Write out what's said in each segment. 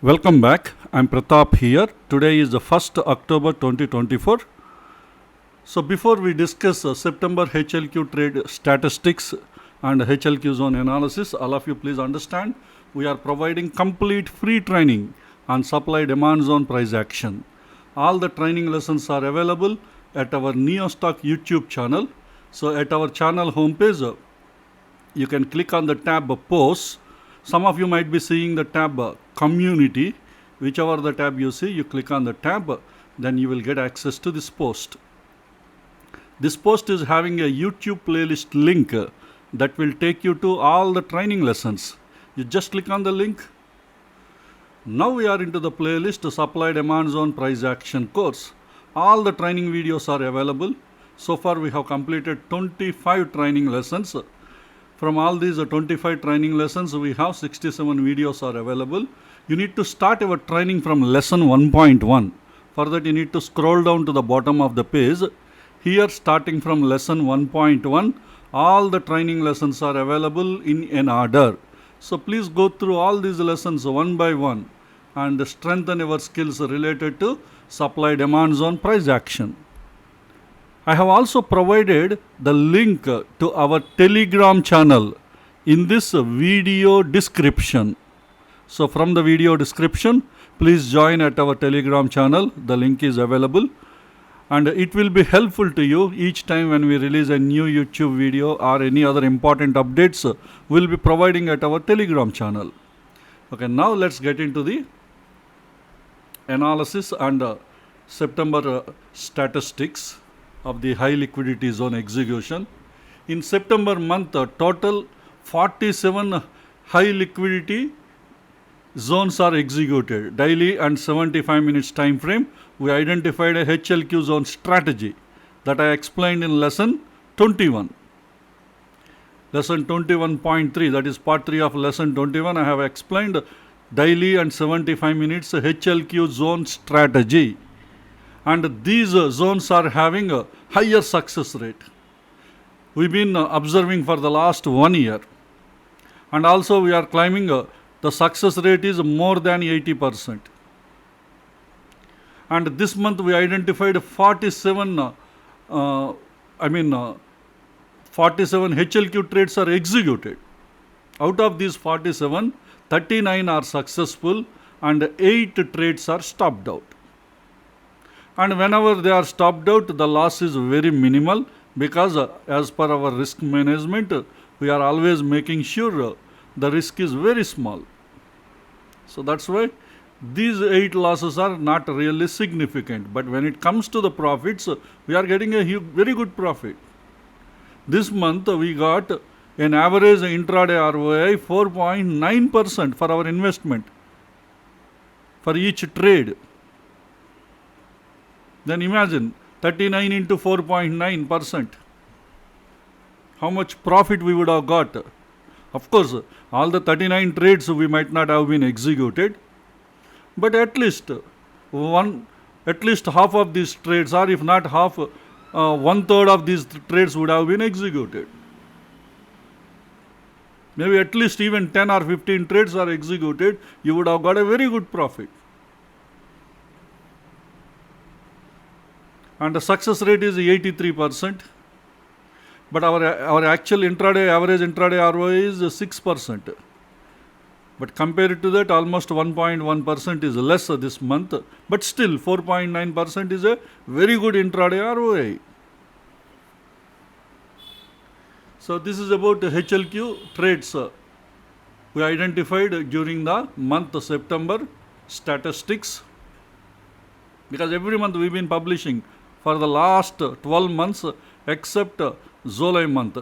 Welcome back. I'm Pratap here. Today is the 1st October 2024. So before we discuss September HLQ trade statistics and HLQ zone analysis, all of you please understand we are providing complete free training on supply demand zone price action. All the training lessons are available at our NeoStock YouTube channel. So at our channel homepage, you can click on the tab posts. Some of you might be seeing the tab community. Whichever the tab you see, you click on the tab, then you will get access to this post. This post is having a YouTube playlist link that will take you to all the training lessons. You just click on the link. Now we are into the playlist Supply Demand Zone Price Action course. All the training videos are available. So far we have completed 25 training lessons. From all these 25 training lessons, we have 67 videos are available. You need to start your training from lesson 1.1. For that, you need to scroll down to the bottom of the page. Here, starting from lesson 1.1, all the training lessons are available in an order. So please go through all these lessons one by one and strengthen your skills related to supply demand zone price action. I have also provided the link to our Telegram channel in this video description. So from the video description, please join at our Telegram channel. The link is available and it will be helpful to you each time when we release a new YouTube video or any other important updates we'll be providing at our Telegram channel. Okay, now let's get into the analysis and September statistics of the high liquidity zone execution. In September month, total 47 high liquidity zones are executed daily and 75 minutes time frame. We identified a HLQ zone strategy that I explained in lesson 21. Lesson 21.3, that is part 3 of lesson 21, I have explained daily and 75 minutes HLQ zone strategy. And these zones are having a higher success rate. We've been observing for the last 1 year. And also we are climbing, the success rate is more than 80%. And this month we identified 47 HLQ trades are executed. Out of these 47, 39 are successful and 8 trades are stopped out. And whenever they are stopped out, the loss is very minimal because as per our risk management, we are always making sure the risk is very small. So that's why these 8 losses are not really significant. But when it comes to the profits, we are getting a very good profit. This month we got an average intraday ROI 4.9% for our investment for each trade. Then imagine 39 into 4.9%. How much profit we would have got. Of course, all the 39 trades we might not have been executed, but at least half of these trades, or if not half, 1/3 of these trades would have been executed. Maybe at least even 10 or 15 trades are executed, you would have got a very good profit. And the success rate is 83%. But our actual average intraday ROI is 6%. But compared to that, almost 1.1% is less this month. But still, 4.9% is a very good intraday ROI. So this is about HLQ trades we identified during the month of September statistics. Because every month we've been publishing for the last 12 months except July month.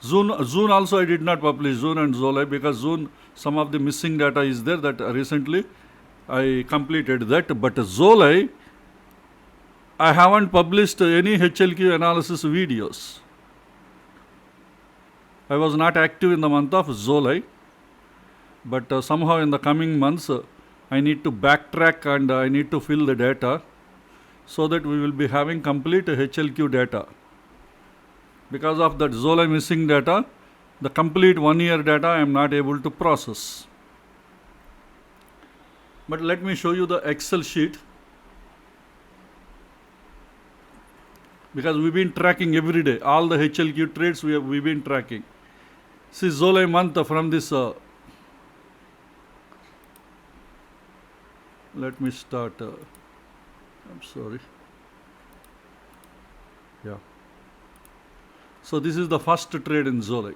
June also I did not publish, June and July, because June some of the missing data is there that recently I completed that. But July I haven't published any HLQ analysis videos. I was not active in the month of July, but somehow in the coming months I need to backtrack and I need to fill the data so that we will be having complete HLQ data. Because of that July missing data, the complete 1 year data I am not able to process. But let me show you the Excel sheet, because we've been tracking every day all the HLQ trades we've been tracking. See, July month from this. Let me start. I'm sorry. Yeah. So this is the first trade in July,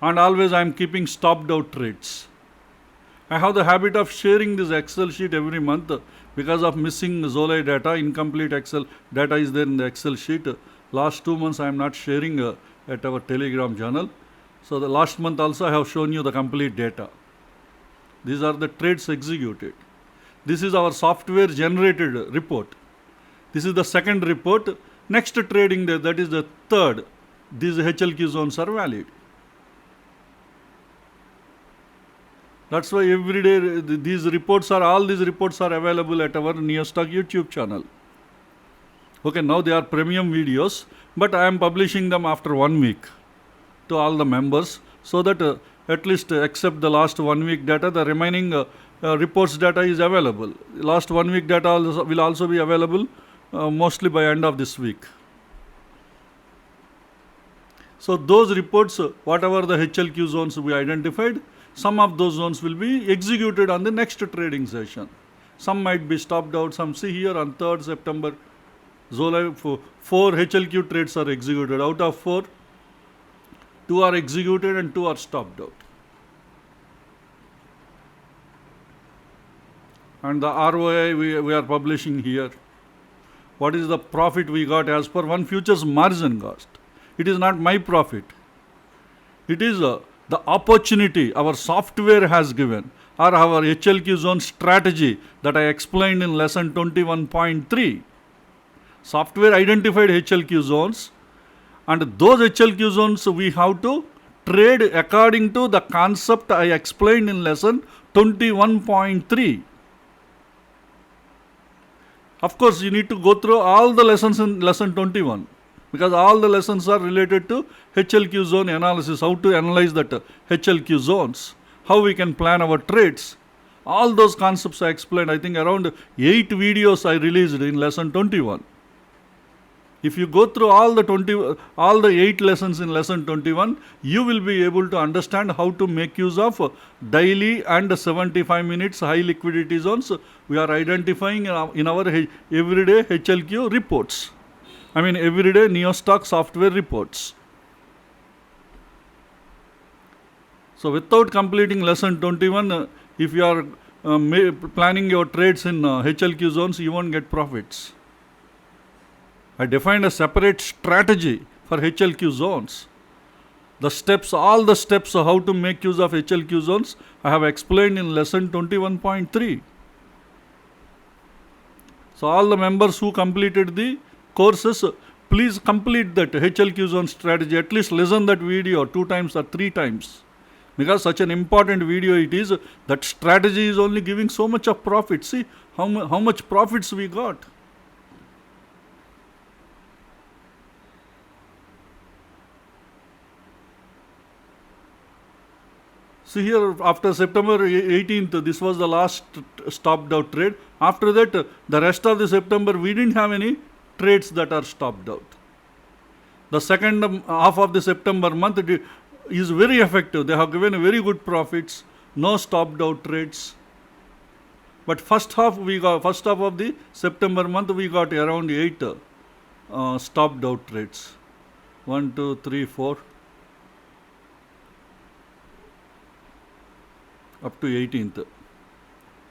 and always I'm keeping stopped out trades. I have the habit of sharing this Excel sheet every month because of missing July data. Incomplete Excel data is there in the Excel sheet. Last 2 months I am not sharing at our Telegram channel. So the last month also I have shown you the complete data. These are the trades executed. This is our software generated report. This is the second report. Next trading day, that is the third, these HLQ zones are valid. That's why every day all these reports are available at our NeoStock YouTube channel. Okay, now they are premium videos, but I am publishing them after 1 week to all the members, so that at least except the last 1 week data, the remaining reports data is available. Last 1 week data will also be available mostly by end of this week. So those reports, whatever the HLQ zones we identified, some of those zones will be executed on the next trading session. Some might be stopped out. Some, see here on 3rd September, July, 4 HLQ trades are executed. Out of 4, 2 are executed and 2 are stopped out. And the ROI we are publishing here. What is the profit we got as per one futures margin cost? It is not my profit. It is the opportunity our software has given, or our HLQ zone strategy that I explained in lesson 21.3. Software identified HLQ zones, and those HLQ zones we have to trade according to the concept I explained in lesson 21.3. Of course, you need to go through all the lessons in lesson 21, because all the lessons are related to HLQ zone analysis, how to analyze that HLQ zones, how we can plan our trades. All those concepts I explained. I think around 8 videos I released in lesson 21. If you go through all the 8 lessons in lesson 21, you will be able to understand how to make use of daily and 75 minutes high liquidity zones we are identifying in our everyday HLQ reports. I mean everyday NeoStock software reports. So without completing lesson 21, if you are planning your trades in HLQ zones, you won't get profits. I defined a separate strategy for HLQ zones. The steps, all the steps of how to make use of HLQ zones, I have explained in lesson 21.3. So all the members who completed the courses, please complete that HLQ zone strategy. At least listen that video 2 times or 3 times. Because such an important video it is, that strategy is only giving so much of profit. See how much profits we got. See here, after September 18th, this was the last stopped out trade. After that, the rest of the September, we didn't have any trades that are stopped out. The second half of the September month is very effective. They have given very good profits, no stopped out trades. But first half of the September month, we got around 8 stopped out trades. 1, 2, 3, 4. Up to 18th,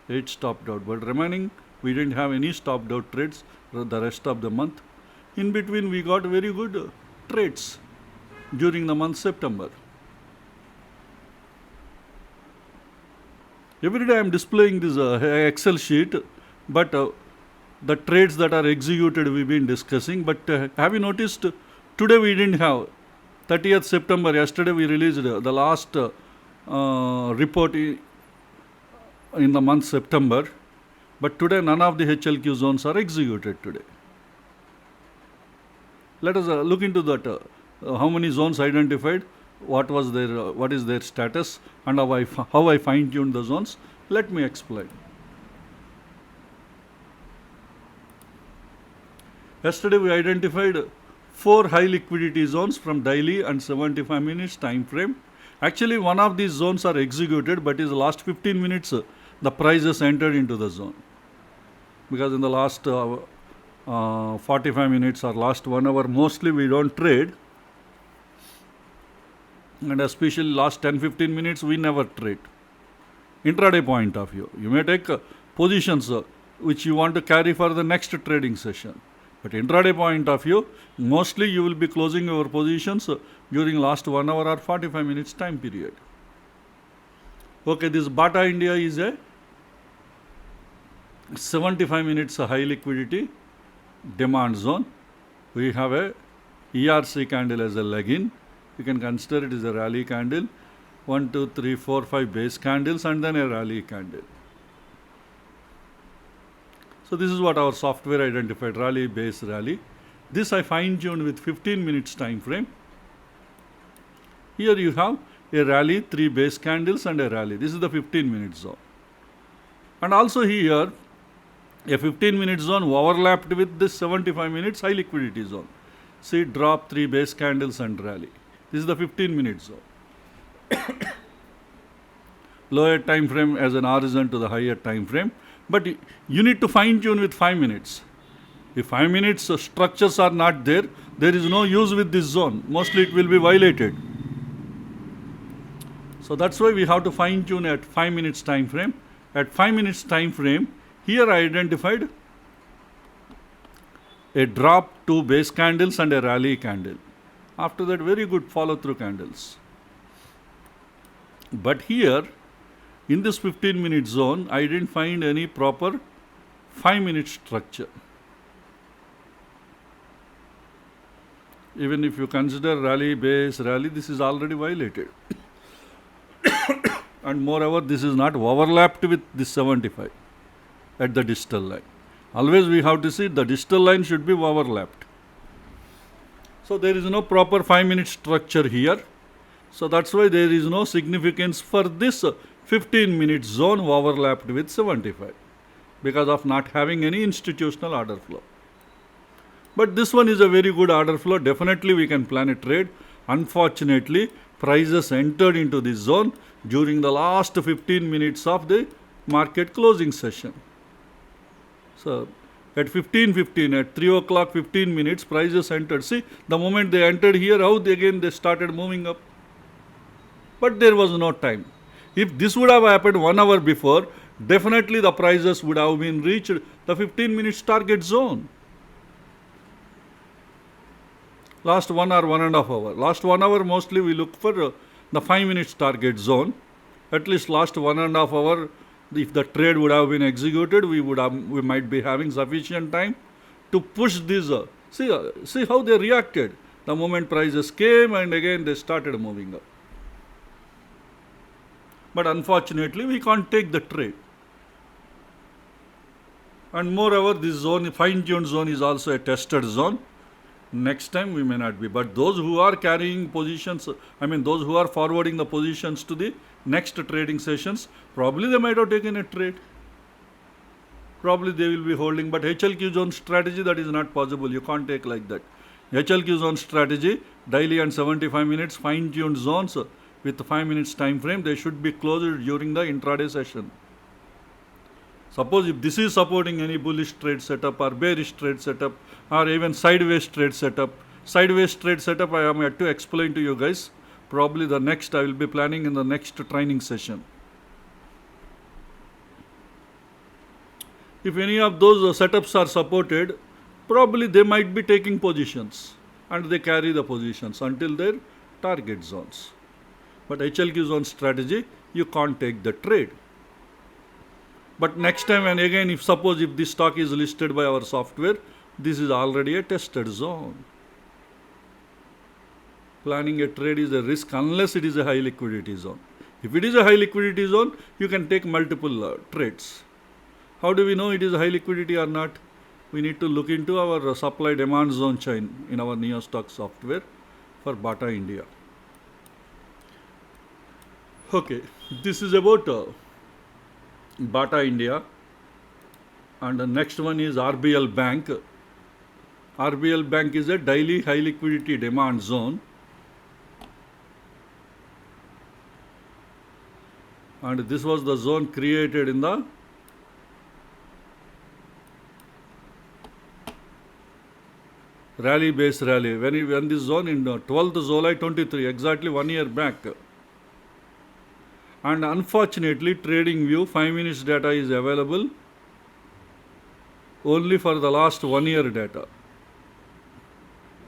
8 stopped out, but remaining we didn't have any stopped out trades the rest of the month. In between we got very good trades during the month September. Every day I am displaying this Excel sheet, but the trades that are executed we've been discussing. But have you noticed, today we didn't have 30th September, yesterday we released the last report in the month September, but today none of the HLQ zones are executed today. Let us look into that. How many zones identified, what is their status, and how I fine-tuned the zones. Let me explain. Yesterday we identified 4 high liquidity zones from daily and 75 minutes time frame. Actually, one of these zones are executed, but is the last 15 minutes the prices entered into the zone. Because in the last 45 minutes or last 1 hour, mostly we don't trade. And especially last 10-15 minutes, we never trade. Intraday point of view, you may take positions which you want to carry for the next trading session. But intraday point of view, mostly you will be closing your positions during last 1 hour or 45 minutes time period. Okay, this Bata India is a 75 minutes high liquidity demand zone. We have a ERC candle as a leg-in. You can consider it as a rally candle. 1, 2, 3, 4, 5 base candles and then a rally candle. So this is what our software identified, rally, base, rally. This I fine-tuned with 15 minutes time frame. Here you have a rally, 3 base candles and a rally. This is the 15 minute zone. And also here, a 15 minute zone overlapped with this 75 minutes high liquidity zone. See, drop, 3 base candles and rally. This is the 15 minute zone. Lower time frame as an horizon to the higher time frame. But you need to fine tune with 5 minutes. If 5 minutes structures are not there, there is no use with this zone. Mostly it will be violated. So that's why we have to fine tune at 5 minutes time frame. At 5 minutes time frame, here I identified a drop, 2 base candles and a rally candle. After that, very good follow through candles. But here, in this 15 minute zone, I didn't find any proper 5 minute structure. Even if you consider rally, base, rally, this is already violated. And moreover, this is not overlapped with this 75 at the distal line. Always we have to see the distal line should be overlapped. So there is no proper 5 minute structure here. So that's why there is no significance for this 15 minute zone overlapped with 75 because of not having any institutional order flow. But this one is a very good order flow. Definitely we can plan a trade. Unfortunately, prices entered into this zone during the last 15 minutes of the market closing session. So at 15:15, at 3 o'clock 15 minutes, prices entered. See, the moment they entered here, how they started moving up. But there was no time. If this would have happened 1 hour before, definitely the prices would have been reached the 15 minutes target zone. Last 1 or 1.5 hour. Last 1 hour mostly we look for the 5 minutes target zone. At least last 1.5 hour, if the trade would have been executed, we might be having sufficient time to push this. See how they reacted. The moment prices came and again they started moving up. But unfortunately, we can't take the trade. And moreover, this zone, fine-tuned zone is also a tested zone. Next time we may not be. But those who are carrying positions, those who are forwarding the positions to the next trading sessions, probably they might have taken a trade. Probably they will be holding. But HLQ zone strategy, that is not possible. You can't take like that. HLQ zone strategy, daily and 75 minutes, fine-tuned zones with 5 minutes time frame, they should be closed during the intraday session. Suppose if this is supporting any bullish trade setup or bearish trade setup or even sideways trade setup, I am yet to explain to you guys. Probably the next I will be planning in the next training session. If any of those setups are supported, probably they might be taking positions and they carry the positions until their target zones. But HLQ zone strategy, you can't take the trade. But next time and again, if this stock is listed by our software, this is already a tested zone. Planning a trade is a risk unless it is a high liquidity zone. If it is a high liquidity zone, you can take multiple trades. How do we know it is high liquidity or not? We need to look into our supply demand zone chain in our NeoStock software for Bata India. Okay, this is about Bata India, and the next one is RBL Bank. RBL Bank is a daily high liquidity demand zone, and this was the zone created in the rally base rally when this zone in 12th July 23, exactly 1 year back. And unfortunately, trading view 5 minutes data is available only for the last 1 year data.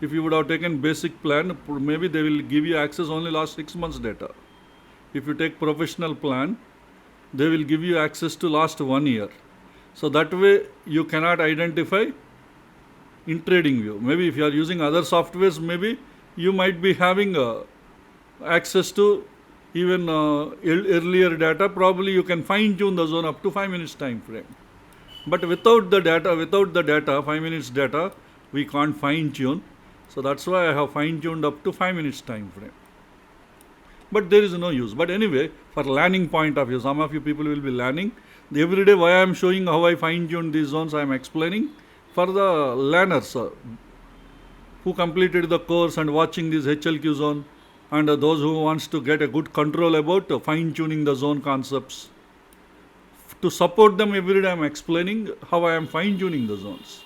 If you would have taken basic plan, maybe they will give you access only last 6 months data. If you take professional plan, they will give you access to last 1 year. So that way you cannot identify in trading view. Maybe if you are using other softwares, maybe you might be having access to even earlier data. Probably you can fine tune the zone up to 5 minutes time frame. But without the data, 5 minutes data, we can't fine tune. So that's why I have fine tuned up to 5 minutes time frame. But there is no use. But anyway, for learning point of view, some of you people will be learning. Every day why I am showing how I fine tune these zones, I am explaining for the learners who completed the course and watching this HLQ zone, and those who wants to get a good control about fine tuning the zone concepts. To support them every day I am explaining how I am fine tuning the zones.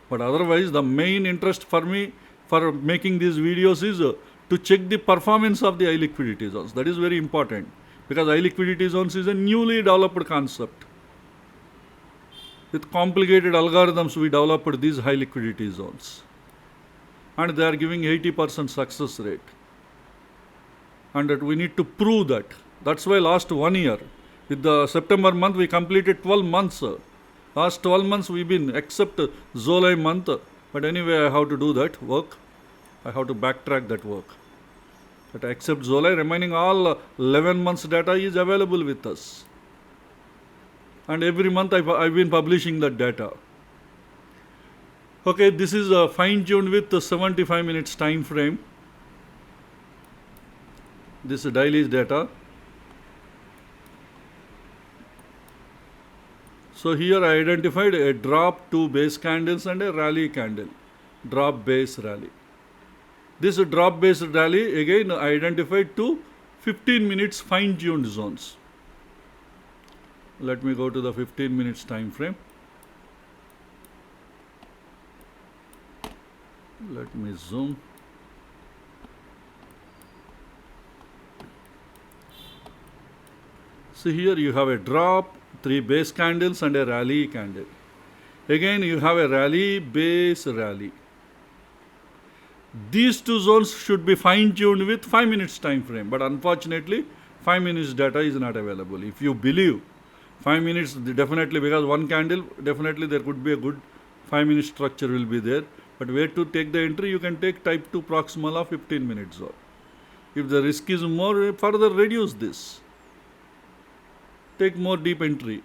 But otherwise the main interest for me for making these videos is to check the performance of the high liquidity zones. That is very important, because high liquidity zones is a newly developed concept. With complicated algorithms we developed these high liquidity zones, and they are giving 80% success rate, and that we need to prove that. That's why last 1 year, with the September month we completed 12 months. Last 12 months we've been, except July month, but anyway I have to do that work. I have to backtrack that work. But except July, remaining all 11 months data is available with us. And every month I've been publishing that data. Okay, this is fine-tuned with 75 minutes time frame. This daily data. So here I identified a drop, 2 base candles and a rally candle. Drop base rally. This drop based rally again I identified 2 15 minutes fine tuned zones. Let me go to the 15 minutes time frame. Let me zoom. See here you have a drop, 3 base candles and a rally candle. Again you have a rally, base rally. These 2 zones should be fine tuned with 5 minutes time frame, but unfortunately 5 minutes data is not available. If you believe 5 minutes, definitely, because one candle, definitely there could be a good 5 minute structure will be there. But where to take the entry, you can take type 2 proximal of 15 minutes zone. If the risk is more, further reduce this. Take more deep entry.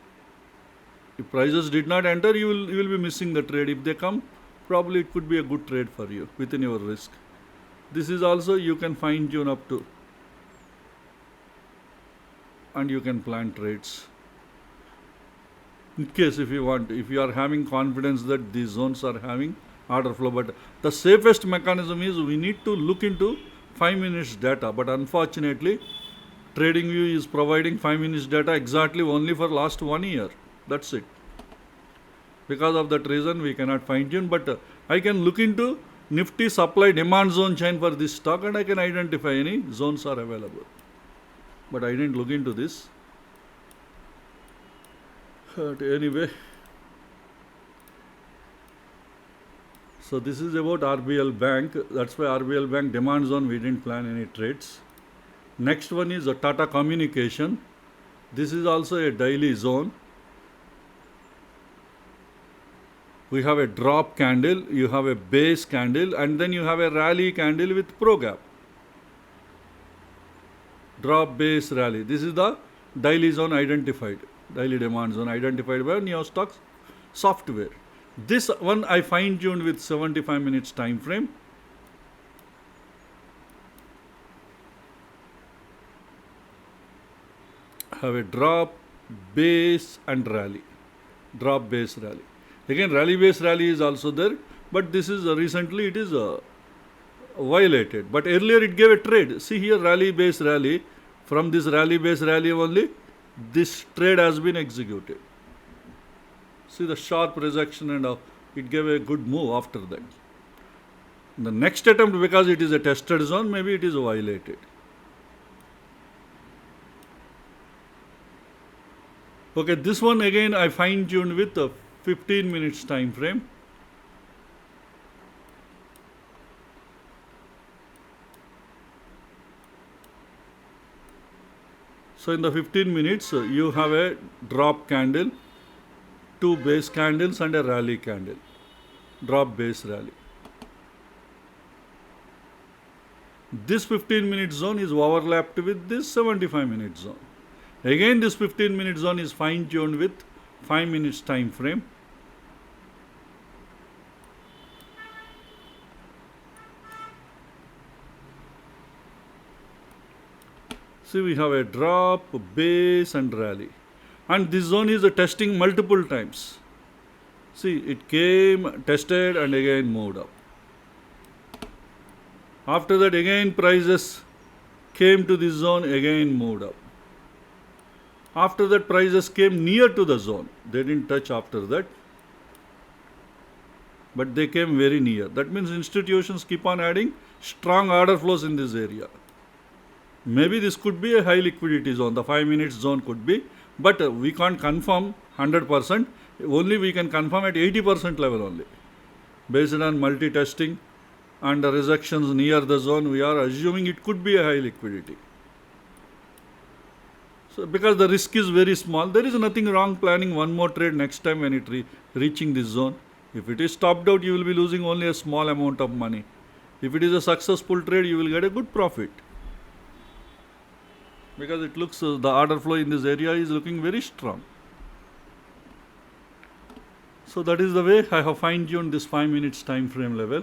If prices did not enter, you will be missing the trade. If they come, probably it could be a good trade for you within your risk. This is also you can fine tune up to, and you can plan trades. In case if you want, if you are having confidence that these zones are having order flow, but the safest mechanism is we need to look into 5 minutes data, but unfortunately TradingView is providing 5 minutes data exactly only for last 1 year. That's it. Because of that reason we cannot fine tune, but I can look into Nifty supply demand zone chain for this stock and I can identify any zones are available. But I didn't look into this. But anyway, so this is about RBL Bank. That's why RBL Bank demand zone we didn't plan any trades. Next one is a Tata Communication. This is also a daily zone. We have a drop candle, you have a base candle, and then you have a rally candle with pro gap. Drop base rally. This is the daily zone identified. Daily demand zone identified by NeoStock software. This one I fine tuned with 75 minutes time frame. Have a drop, base and rally, drop base rally. Again, rally base rally is also there, but this is recently it is violated. But earlier it gave a trade. See here, rally base rally. From this rally base rally only, this trade has been executed. See the sharp rejection and it gave a good move after that. The next attempt, because it is a tested zone, maybe it is violated. Okay, this one again I fine tuned with a 15 minutes time frame. So in the 15 minutes, you have a drop candle, 2 base candles and a rally candle, drop base rally. This 15-minute zone is overlapped with this 75-minute zone. Again, this 15-minute zone is fine-tuned with 5 minutes time frame. See, we have a drop, base and rally. And this zone is testing multiple times. See, it came, tested and again moved up. After that again prices came to this zone, again moved up. After that prices came near to the zone. They didn't touch after that, but they came very near. That means institutions keep on adding strong order flows in this area. Maybe this could be a high liquidity zone, the 5 minutes zone could be, but we can't confirm 100%, only we can confirm at 80% level only. Based on multi-testing and the rejections near the zone, we are assuming it could be a high liquidity. So because the risk is very small, there is nothing wrong planning one more trade next time when it reaching this zone. If it is stopped out, you will be losing only a small amount of money. If it is a successful trade, you will get a good profit. Because it looks, the order flow in this area is looking very strong. So that is the way I have fine-tuned this 5 minutes time frame level.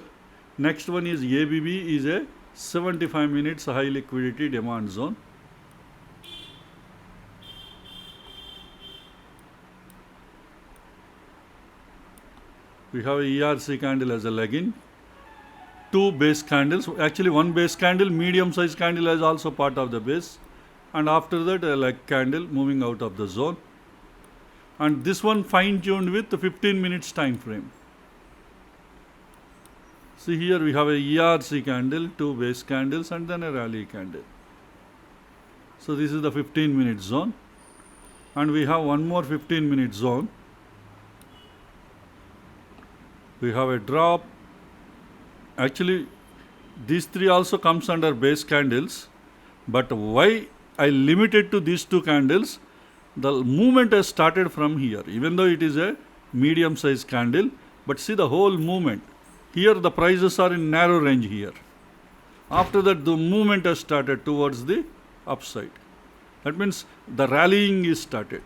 Next one is ABB, is a 75 minutes high liquidity demand zone. We have a ERC candle as a leg-in, 2 base candles, actually 1 base candle, medium size candle is also part of the base, and after that a leg candle moving out of the zone. And this one fine tuned with 15 minutes time frame. See here we have a ERC candle, 2 base candles and then a rally candle. So this is the 15-minute zone, and we have one more 15-minute zone. We have a drop. Actually these 3 also comes under base candles, but why I limited to these 2 candles? The movement has started from here, even though it is a medium size candle, but see the whole movement. Here the prices are in narrow range here. After that the movement has started towards the upside. That means the rallying is started.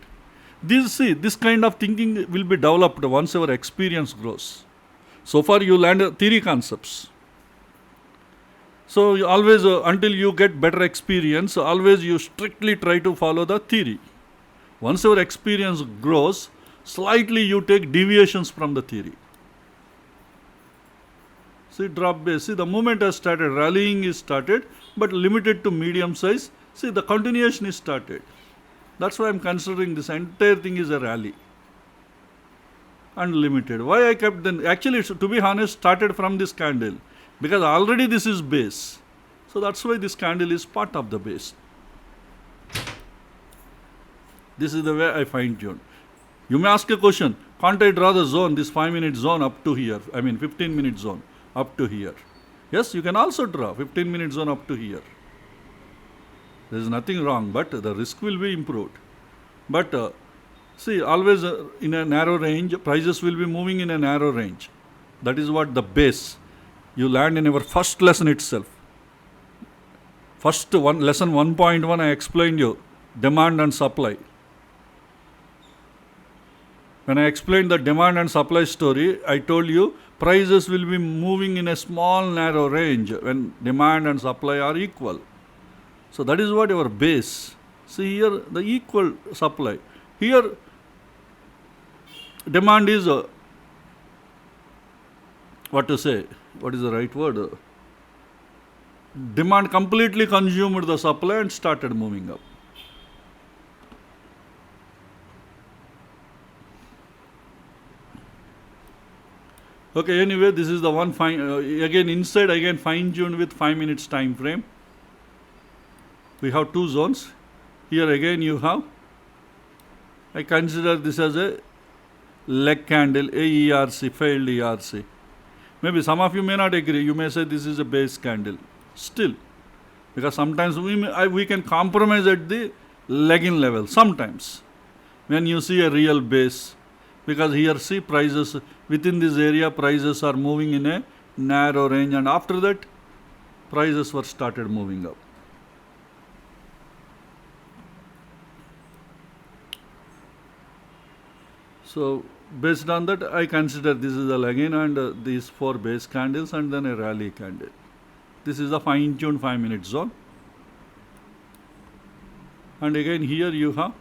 This kind of thinking will be developed once your experience grows. So far you learned theory concepts. So you always, until you get better experience, always you strictly try to follow the theory. Once your experience grows, slightly you take deviations from the theory. See drop base, see the movement has started, rallying is started, but limited to medium size. See the continuation is started. That's why I am considering this entire thing is a rally. Unlimited. Why I kept then? Actually, to be honest, started from this candle, because already this is base. So that's why this candle is part of the base. This is the way I fine tuned. You may ask a question, can't I draw the zone, this 5-minute zone up to here? 15-minute zone up to here. Yes, you can also draw 15-minute zone up to here. There is nothing wrong, but the risk will be improved. But see, always in a narrow range, prices will be moving in a narrow range. That is what the base you learned in our first lesson itself. Lesson 1.1 I explained you, demand and supply. When I explained the demand and supply story, I told you prices will be moving in a small narrow range when demand and supply are equal. So that is what our base. See here the equal supply. Here demand is what is the right word? Demand completely consumed the supply and started moving up. Okay, anyway, this is the one again inside, again fine tuned with 5 minutes time frame. We have two zones. Here again you have, I consider this as a leg candle, AERC, failed ERC. Maybe some of you may not agree. You may say this is a base candle. Still, because sometimes we can compromise at the leg-in level. Sometimes, when you see a real base, because here see prices within this area, prices are moving in a narrow range, and after that, prices were started moving up. So based on that, I consider this is a leg-in and these 4 base candles and then a rally candle. This is a fine-tuned 5 minute zone. And again here you have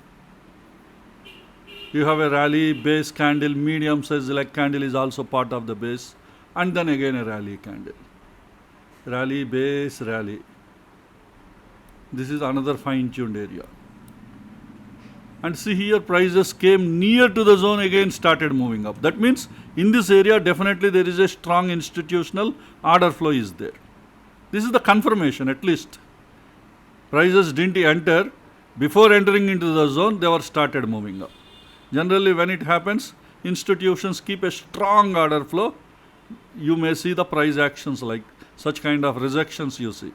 a rally, base candle, medium size leg candle is also part of the base, and then again a rally candle. Rally, base, rally. This is another fine-tuned area. And see here prices came near to the zone, again started moving up. That means in this area definitely there is a strong institutional order flow is there. This is the confirmation at least. Prices didn't enter. Before entering into the zone, they were started moving up. Generally when it happens, institutions keep a strong order flow. You may see the price actions like such kind of rejections you see.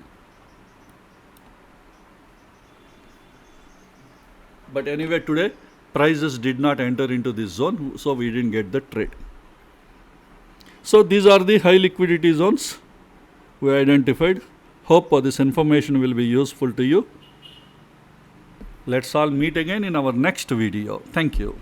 But anyway, today prices did not enter into this zone, so we didn't get the trade. So these are the high liquidity zones we identified. Hope this information will be useful to you. Let's all meet again in our next video. Thank you.